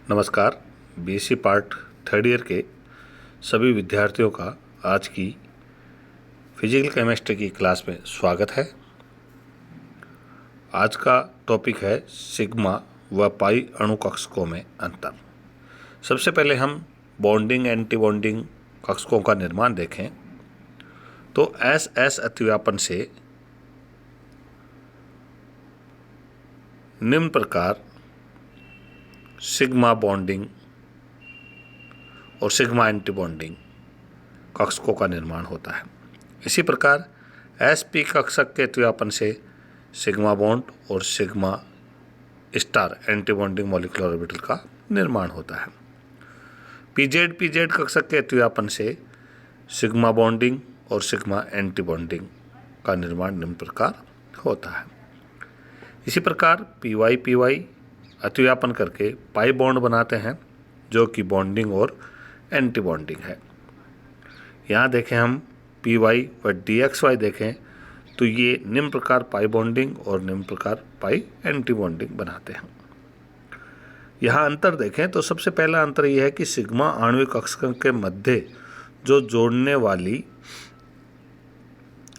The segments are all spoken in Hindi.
नमस्कार। बीएससी पार्ट थर्ड ईयर के सभी विद्यार्थियों का आज की फिजिकल केमिस्ट्री की क्लास में स्वागत है। आज का टॉपिक है सिग्मा व पाई अणु कक्षकों में अंतर। सबसे पहले हम बॉन्डिंग एंटी बॉन्डिंग कक्षकों का निर्माण देखें तो एस अतिव्यापन से निम्न प्रकार सिग्मा बॉन्डिंग और सिग्मा एंटी बॉन्डिंग कक्षकों का निर्माण होता है। इसी प्रकार sp कक्षक के अतिव्यापन से सिग्मा बॉन्ड और sigma star anti bonding molecular orbital का निर्माण होता है। pz कक्षक के अतिव्यापन से सिग्मा बॉन्डिंग और सिग्मा एंटी बॉन्डिंग का निर्माण निम्न प्रकार होता है। इसी प्रकार py अतिव्यापन करके पाई बॉन्ड बनाते हैं जो कि बॉन्डिंग और एंटी बॉन्डिंग है। यहाँ देखें हम py व dxy देखें तो ये निम्न प्रकार पाई बॉन्डिंग और निम्न प्रकार पाई एंटी बॉन्डिंग बनाते हैं। यहाँ अंतर देखें तो सबसे पहला अंतर यह है कि सिग्मा आणविक कक्षकों के मध्य जो जोड़ने वाली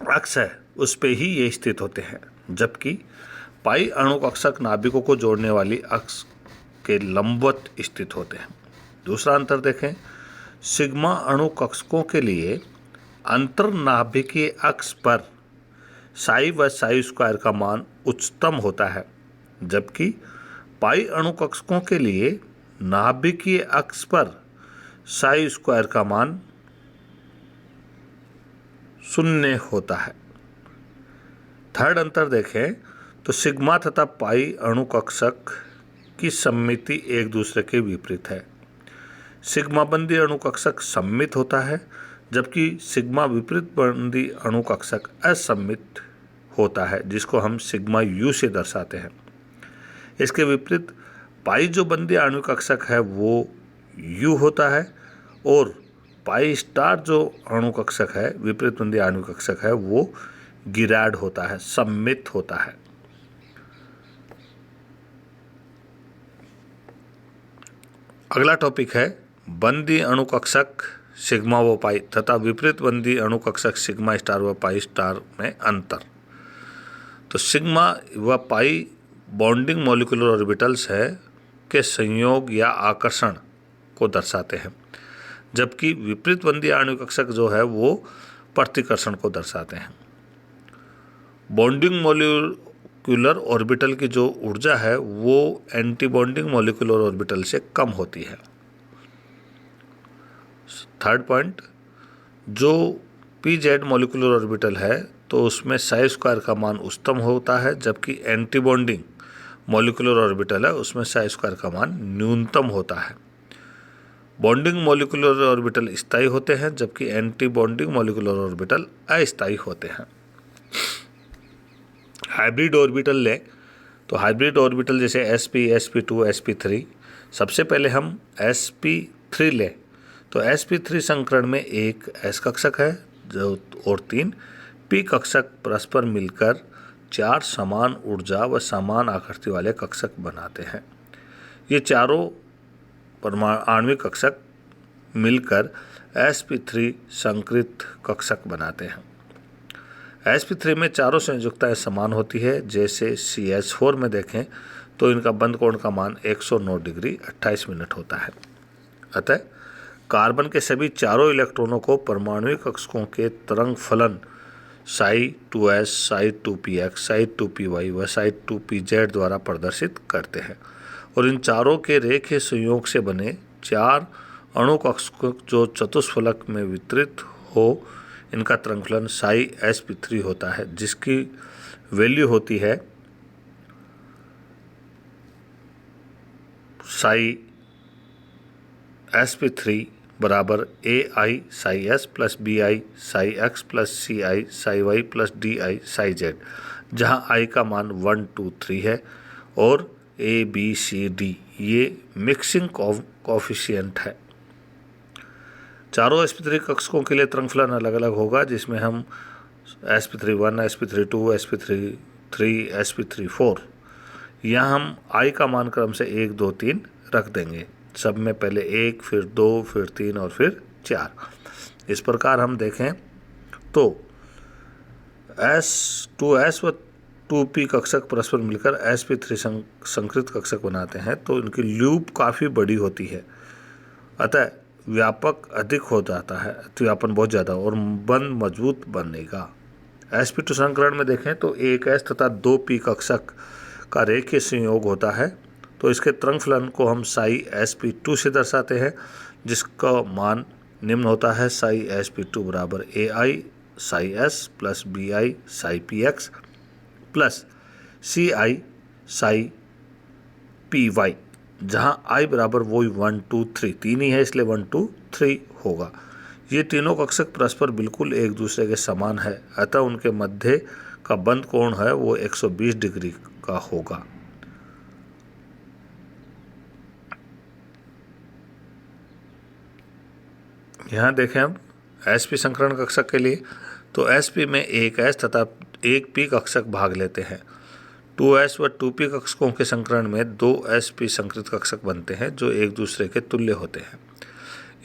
अक्ष है उस पे ही ये स्थित होते हैं, जबकि पाई अणु कक्षक नाभिकों को जोड़ने वाली अक्ष के लंबवत स्थित होते हैं। दूसरा अंतर देखें, सिग्मा अणु कक्षकों के लिए अंतर्नाभिकीय अक्ष पर साई व साई स्क्वायर का मान उच्चतम होता है, जबकि पाई अणु कक्षकों के लिए नाभिकीय अक्ष पर साई स्क्वायर का मान 0 होता है। थर्ड अंतर देखें तो सिग्मा तथा पाई अणु कक्षक की सममिति एक दूसरे के विपरीत है। सिग्मा बंदी अणु कक्षक सममित होता है, जबकि सिग्मा विपरीत बंदी अणु कक्षक असममित होता है, जिसको हम सिग्मा यू से दर्शाते हैं। इसके विपरीत पाई जो बंदी आणविक कक्षक है वो यू होता है और पाई स्टार जो अणु कक्षक है विपरीत बंदी आणविक कक्षक है वो गिरैड होता है, सममित होता है। अगला टॉपिक है बंदी अणु कक्षक सिग्मा व पाई तथा विपरीत बंदी अणु कक्षक सिग्मा स्टार व पाई स्टार में अंतर। तो सिग्मा व पाई बॉन्डिंग मॉलिक्यूलर ऑर्बिटल्स है के संयोग या आकर्षण को दर्शाते हैं, जबकि विपरीत बंदी आणविक कक्षक जो है वो प्रतिकर्षण को दर्शाते हैं। बॉन्डिंग मॉलिक्यूलर ऑर्बिटल की जो ऊर्जा है वो एंटी बॉन्डिंग मॉलिक्यूलर ऑर्बिटल से कम होती है। थर्ड पॉइंट, जो pz मॉलिक्यूलर ऑर्बिटल है तो उसमें साई स्क्वायर का मान उच्चतम होता है, जबकि एंटी बॉन्डिंग मॉलिक्यूलर ऑर्बिटल है उसमें साई स्क्वायर का मान न्यूनतम होता है। बॉन्डिंग मॉलिक्यूलर ऑर्बिटल स्थायी होते हैं, जबकि एंटी बॉन्डिंग मॉलिक्यूलर ऑर्बिटल अस्थायी होते हैं। हाइब्रिड ऑर्बिटल लें तो हाइब्रिड ऑर्बिटल जैसे sp, sp2, sp3। सबसे पहले हम sp3 लें तो sp3 संकरण में एक s कक्षक है जो और 3 p कक्षक परस्पर मिलकर 4 समान ऊर्जा व समान आकृति वाले कक्षक बनाते हैं। ये चारों आणविक कक्षक मिलकर sp3 संकृत कक्षक बनाते हैं। sp3 में चारों संयुक्ताएं समान होती है, जैसे CH4 में देखें तो इनका बंध कोण का मान 109 डिग्री 28 मिनट होता है। अतः कार्बन के सभी चारों इलेक्ट्रॉनों को परमाणुक कक्षकों के तरंग फलन psi2s, psi2px, psi2py व psi2pz द्वारा प्रदर्शित करते हैं और इन चारों के रेखीय संयोग से बने 4 अणु कक्षक जो चतुष्फलक में वितरित हो इनका तरंगफलन psi sp3 होता है, जिसकी वैल्यू होती है psi sp3 बराबर ai psi s plus bi psi x plus ci psi y plus di psi z, जहाँ i का मान 1, 2, 3 है और a b c d ये मिक्सिंग कोफिशिएंट है। चारों sp3 कक्षकों के लिए तरंगफलन अलग अलग होगा, जिसमें हम sp31, sp32, sp33, sp34 यहाँ हम i का मान क्रम से 1, 2, 3 रख देंगे। सब में पहले 1, फिर 2, फिर 3 और फिर 4। इस प्रकार हम देखें तो S2S व 2p कक्षक परस्पर मिलकर sp3 संकृत कक्षक बनाते हैं, तो इनकी लूप काफ़ी बड़ी होती है, अतः व्यापक अधिक हो जाता है, अतिव्यापन बहुत ज़्यादा और बंध मजबूत बनेगा। sp2 संकरण में देखें तो एक S तथा 2p कक्षक का रेखीय संयोग होता है, तो इसके तरंग फलन को हम साई sp2 से दर्शाते हैं, जिसका मान निम्न होता है साई sp2 बराबर ai Sai s plus bi Sai px plus ci Sai py, जहाँ i बराबर वही 1 2 3 तीन ही है, इसलिए 1 2 3 होगा। ये तीनों कक्षक परस्पर बिल्कुल एक दूसरे के समान है, अतः उनके मध्य का बंध कोण है वो 120 डिग्री का होगा। यहाँ देखें हम sp संकरण कक्षक के लिए, तो sp में एक s तथा एक p कक्षक भाग लेते हैं। 2s व 2p कक्षकों के संकरण में 2 sp संकृत कक्षक बनते हैं जो एक दूसरे के तुल्य होते हैं।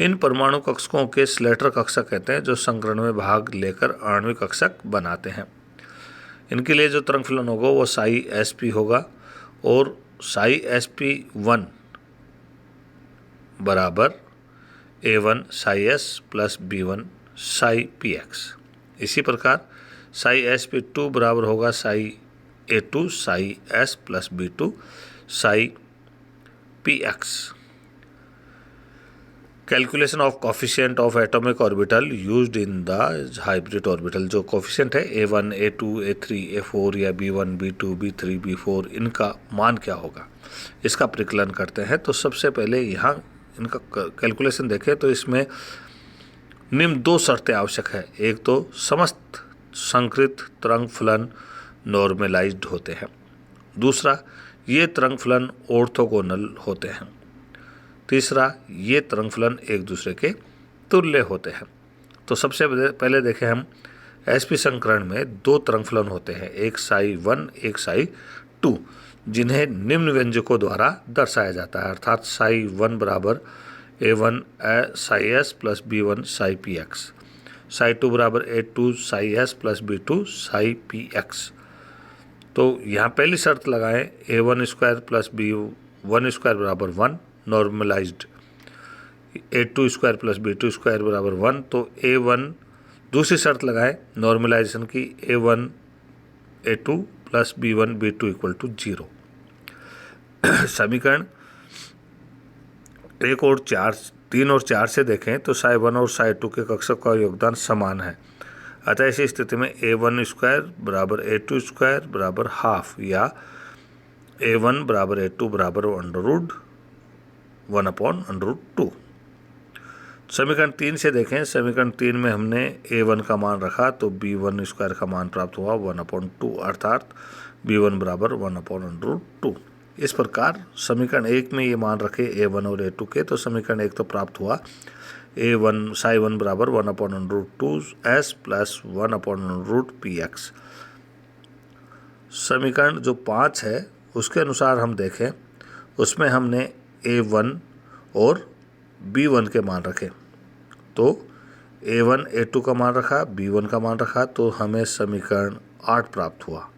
इन परमाणु कक्षकों के स्लेटर कक्षक कहते हैं जो संकरण में भाग लेकर आणविक कक्षक बनाते हैं। इनके लिए जो तरंग फलन होगा वो साई sp होगा और साई sp1 बराबर a1 Sai s plus b1 Sai px। इसी प्रकार साई sp2 बराबर होगा Sai a2 Sai s plus b2 Sai px। Calculation of coefficient of atomic orbital used in the hybrid orbital, जो कोफिशिएंट है a1 a2 a3 a4 या b1 b2 b3 b4, इनका मान क्या होगा, इसका परिकलन करते हैं। तो सबसे पहले यहाँ इनका कैलकुलेशन देखें तो इसमें निम्न 2 शर्तें आवश्यक है। एक तो समस्त संकृत तरंग फलन नॉर्मलाइज्ड होते हैं, दूसरा ये तरंग फलन ऑर्थोगोनल होते हैं, तीसरा ये तरंग फलन एक दूसरे के तुल्य होते हैं। तो सबसे पहले देखें हम sp संकरण में 2 तरंग फलन होते हैं, एक साई 1 एक साई 2, जिन्हें निम्न व्यंजकों द्वारा दर्शाया जाता है, अर्थात साई 1 बराबर a1 Sai s plus b1 Sai px, Sai 2 बराबर a2 Sai s plus b2 Sai px। तो यहाँ पहली शर्त लगाएं a1 square plus b1 square बराबर 1 normalised, a2 square plus b2 square बराबर 1, तो a1 दूसरी शर्त लगाएं नॉर्मलाइजेशन की a1 a2 plus b1 b2 equal to 0। समीकरण 3 और 4 से देखें तो साई 1 और साई 2 के कक्षक का योगदान समान है, अतः ऐसी स्थिति में a1 स्क्वायर बराबर a2 स्क्वायर बराबर हाफ या a1 बराबर a2 बराबर √1/√2। समीकरण 3 से देखें, समीकरण 3 में हमने a1 का मान रखा तो b1 स्क्वायर का मान प्राप्त हुआ 1/2, अर्थात b1 बराबर 1/√2। इस प्रकार समीकरण 1 में ये मान रखे a1 और a2 के, तो समीकरण 1 तो प्राप्त हुआ a1 साई 1 बराबर 1/√2s प्लस 1/√px। समीकरण जो 5 है उसके अनुसार हम देखें, उसमें हमने a1 और b1 के मान रखे, तो a1 a2 का मान रखा, b1 का मान रखा, तो हमें समीकरण 8 प्राप्त हुआ,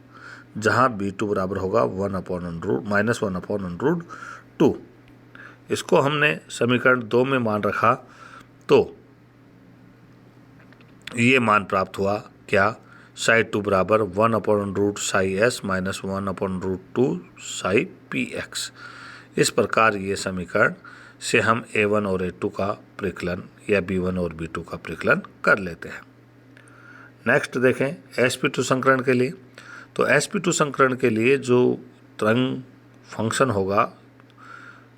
जहाँ b2 बराबर होगा -1/√2। इसको हमने समीकरण 2 में मान रखा तो ये मान प्राप्त हुआ क्या, साई 2 बराबर 1/√2 Sai s minus 1/√2 Sai px। इस प्रकार ये समीकरण से हम a1 और a2 का परिकलन या b1 और b2 का परिकलन कर लेते हैं। नेक्स्ट देखें sp2 संकरण के लिए, तो sp2 संकरण के लिए जो तरंग फंक्शन होगा,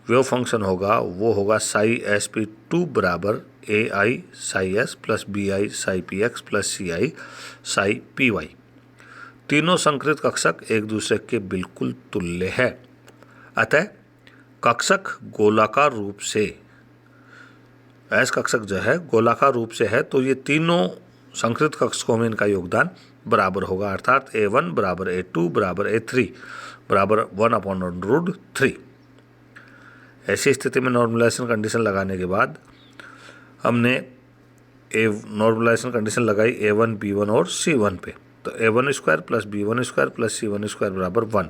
वेव फंक्शन होगा, वो होगा साई sp2 बराबर ai Sai s plus bi Sai px plus ci Sai py। तीनों संकृत कक्षक एक दूसरे के बिल्कुल तुल्य है, अतः कक्षक गोलाकार रूप से, S कक्षक जो है गोलाकार रूप से है, तो ये तीनों संकृत कक्षकों में इनका योगदान बराबर होगा, अर्थात a1 बराबर a2 बराबर a3 बराबर 1/√3। ऐसी स्थिति में नॉर्मलाइजेशन कंडीशन लगाने के बाद हमने नॉर्मलाइजेशन कंडीशन लगाई A1, B1 और C1 पे। तो A1 square plus B1 square plus C1 square बराबर 1।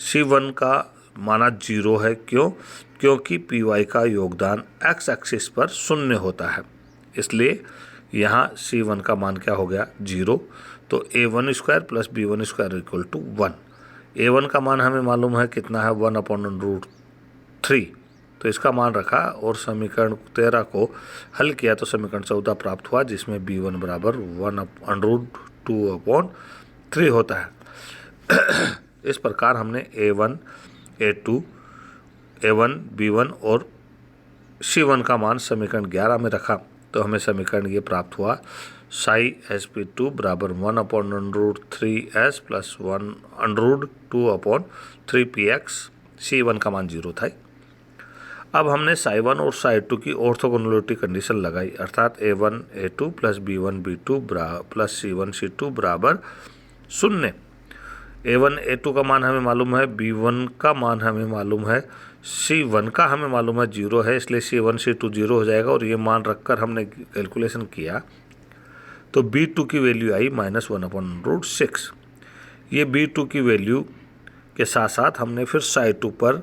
C1 का माना 0 है, क्यों? क्योंकि PY का योगदान x एक्सिस पर 0 होता है, इसलिए यहाँ C1 का मान क्या हो गया? 0। तो A1 square plus B1 square equal to 1। A1 का मान हमें मालूम है कितना है? 1/√3। तो इसका मान रखा और समीकरण 13 को हल किया तो समीकरण 14 प्राप्त हुआ, जिसमें B1 बराबर 1/√2/3 होता है। इस प्रकार हमने A1, A2, A1, B1 और C1 का मान समीकरण 11 में रखा तो हमें समीकरण ये प्राप्त हुआ, साई sp2 बराबर 1/√3s प्लस 1/2/3px। C1 का मान 0 था। अब हमने साई1 और साई2 की ऑर्थोगोनलिटी कंडीशन लगाई, अर्थात A1, A2 plus B1, B2 plus C1, C2 बराबर 0। A1, A2 का मान हमें मालूम है, B1 का मान हमें मालूम है, C1 का हमें मालूम है 0 है, इसलिए C1, C2 0 हो जाएगा। और ये मान रखकर हमने कैलकुलेशन किया तो B2 की वैल्यू आई -1/√6। ये B2 की वैल्यू के साथ साथ हमने फिर साई2 पर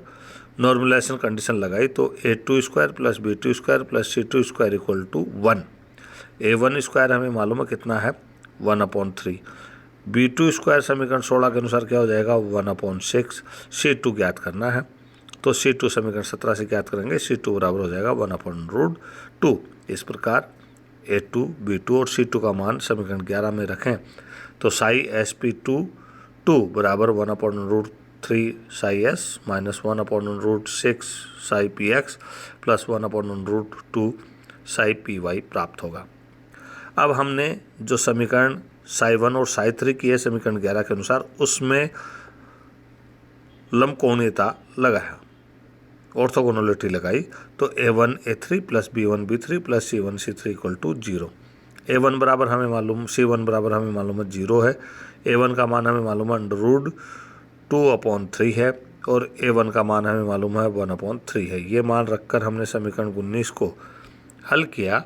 नॉर्मलाइजेशन कंडीशन लगाई तो A2 square plus B2 square plus C2 square equal to 1। A1 square हमें मालूम है कितना है? 1/3। B2 स्क्वायर समीकरण 16 के अनुसार क्या हो जाएगा? 1/6। C2 ज्ञात करना है तो C2 समीकरण 17 से ज्ञात करेंगे, C2 बराबर हो जाएगा 1/√2। इस प्रकार A2, B2 और C2 का मान समीकरण 11 में रखें तो साई sp2 बराबर 1/√3 Sai s minus 1/√6 Sai px plus 1/√2 Sai py प्राप्त होगा। अब हमने जो समीकरण साई1 और साई3 की है समीकरण 11 के अनुसार, उसमें लंबकोणीयता लगाया, ऑर्थोगोनलिटी लगाई तो A1, A3 plus B1, B3 plus C1, C3 equal to 0। A1 बराबर हमें मालूम, C1 बराबर हमें मालूम है 0 है। A1 का मान हमें मालूम है √2/3 है और A1 का मान हमें मालूम है 1/3 है। ये मान रखकर हमने समीकरण 19 को हल किया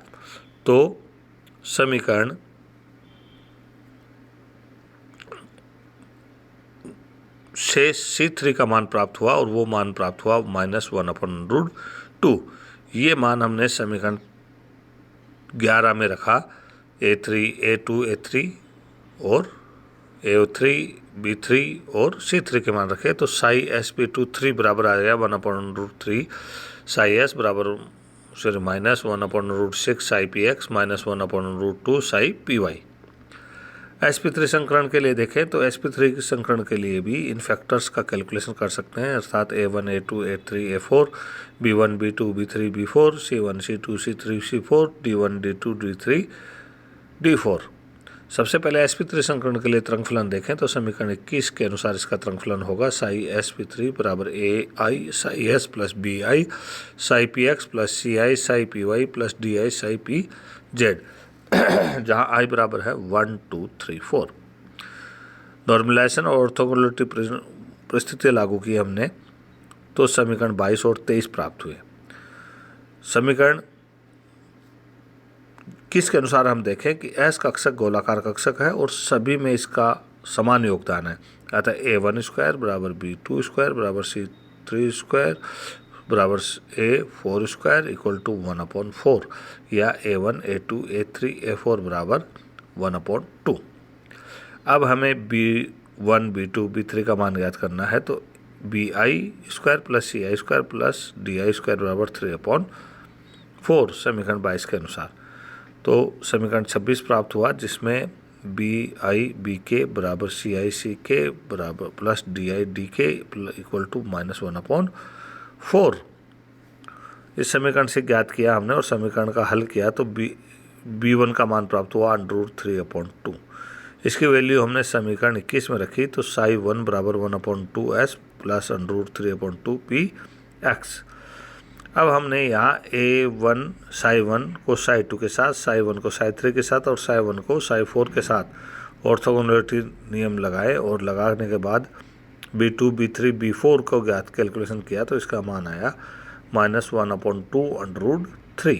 तो समीकरण से C3 का मान प्राप्त हुआ और वो मान प्राप्त हुआ -1/√2। ये मान हमने समीकरण 11 में रखा, A3, A2, A3 और A3, B3 और C3 के मान रखे तो साई sp2 बराबर आ गया 1/√3 साई s बराबर -1/√6 Sai px minus 1/√2 Sai py। sp3 संकरण के लिए देखें तो sp3 संकरण के लिए भी इन फैक्टर्स का कैलकुलेशन कर सकते हैं, अर्थात A1, A2, A3, A4, B1, B2, B3, B4, C1, C2, C3, C4, D1, D2, D3, D4। सबसे पहले sp3 संकरण के लिए तरंगफलन देखें तो समीकरण 21 के अनुसार इसका तरंगफलन होगा साई sp3 बराबर AI Sai s plus BI Sai px plus CI Sai py plus DI Sai pz, जहाँ I बराबर है 1, 2, 3, 4। नॉर्मलाइजेशन और ऑर्थोगोनलिटी परिस्थितियाँ लागू की हमने तो समीकरण 22 और 23 प्राप्त हुए। समीकरण किसके अनुसार हम देखें कि S कक्षक गोलाकार कक्षक है और सभी में इसका समान योगदान है, अतः A1 स्क्वायर बराबर B2 स्क्वायर बराबर C3 स्क्वायर बराबर A4 स्क्वायर इक्वल टू 1/4 या A1, A2, A3, A4 बराबर 1/2। अब हमें B1, B2, B3 का मान ज्ञात करना है तो BI square plus CI square plus DI square बराबर 3/4 समीकरण 22 के अनुसार। तो समीकरण 26 प्राप्त हुआ जिसमें BI BK बराबर CI CK बराबर plus DI DK equal to -1/4। इस समीकरण से ज्ञात किया हमने और समीकरण का हल किया तो B1 का मान प्राप्त हुआ √3/2। इसकी वैल्यू हमने समीकरण 21 में रखी तो साई1 बराबर 1/2s प्लस √3/2px। अब हमने यहाँ A1 साई1 को साई2 के साथ, साई1 को साई3 के साथ और साई1 को साई4 के साथ ऑर्थोगोनलिटी नियम लगाए और लगाने के बाद B2, B3, B4 को ज्ञात कैलकुलेशन किया तो इसका मान आया -1/2√3।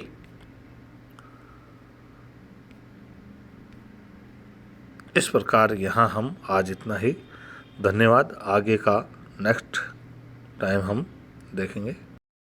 इस प्रकार यहाँ हम आज इतना ही। धन्यवाद। आगे का नेक्स्ट टाइम हम देखेंगे।